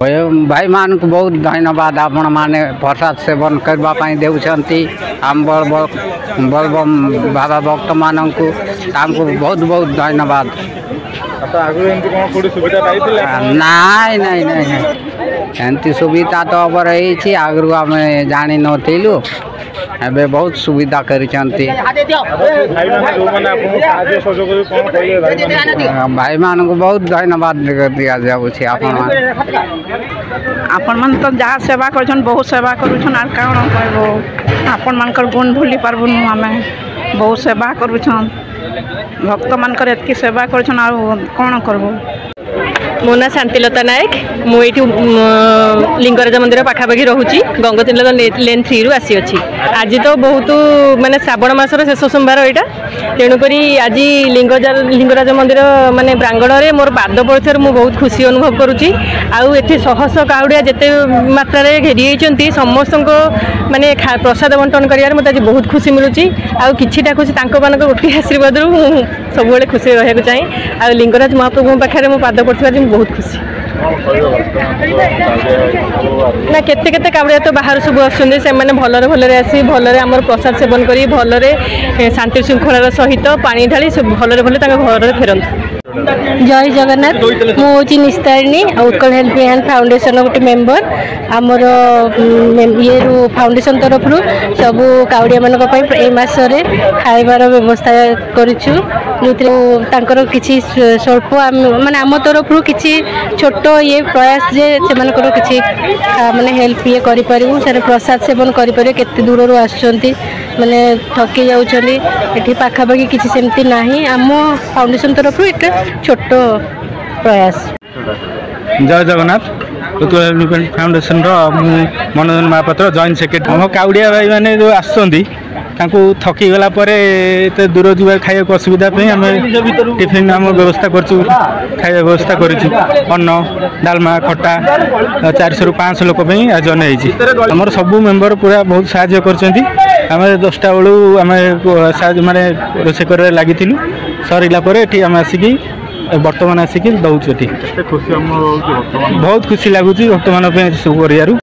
भाई मान को बहुत धन्यवाद आपण माने प्रसाद सेवन करने देउछंती आम बलबम बाबा भक्त मान को बहुत बहुत धन्यवाद। नाई नाई नाई एमती सुविधा तो अब रही आगु आम जानी नथिलु एबे बहुत सुविधा करिसंती भाई मान को बहुत धन्यवाद दिया जाउछि। आपण मन तो जहाँ सेवा कर बहुत सेवा करुछन आर काण कहबो आपण मानकर गुण भूली पारबुनु आमे बहुत सेवा करुछन भक्त मानकर एतकी सेवा करुछन आर कोन करबो। मो ना शांतिलता नायक मुझे लिंगराज मंदिर पाखापाखि रोची गंगोत्री लेन 3 रु आसी अच्छी आज तो बहुत माने श्रावण मासर शेष सोमवार यहाँ तेणुक आज लिंगराज मंदिर माने प्रांगण में मोर पाद पड़े मुझे बहुत खुशी अनुभव करुँची आउ शह शह काउड़िया जिते मात्रा घेरी समस्त माने प्रसाद बंटन कर मत आज बहुत खुशी मिलूँ आउ किछिटा खुशी मान गोटे आशीर्वाद सब खुशी रहा चाहिए आ लिंगराज महाप्रभु पाखे मो पाद पड़े बहुत खुशी ना केते केते कावड़िया तो बाहर सब आसुँच से भलरे भलरे आसी भलरे आमर प्रसाद सेवन करी भलरे शांति श्रृंखलार सहित पानी ढाली सब भलरे भले घर फेरत। जय जगन्नाथ मुझे निस्तारिणी उत्कल हेल्पिंग फाउंडेशन गोटे मेम्बर आमर ये फाउंडेशन तरफ सब काउड़िया मान मसरे खाइबार व्यवस्था करूँ जो किसी स्वल्प माने आम तरफ किसी छोट ये प्रयास जे से किसी माने हेल्प ये करूँ से प्रसाद सेवन करें केते दूर आसुँच माने थकी जाऊँगी पाखापाखि किसी सेमती ना आम फाउंडेशन तरफ एक छोट प्रयास। जय जगन्नाथ फाउंडेशन मनोरंजन महापात्र जॉइंट सेक्रेटरी हम काउड़िया भाई मैंने जो आसुँच थकी गला दूर जा खाया असुविधा आम टिफिन आम व्यवस्था खाया व्यवस्था करन्न डालमा खटा 400 ରୁ 500 लोक आज अनेक आमर सबू मेम्बर पूरा बहुत साहाय्य करम 10टा बेलू आम माने रोसे कर लगी सरला आम आसिकी बर्तमान आसिकी दौचु बहुत खुशी लगुच भक्त मान सब कर।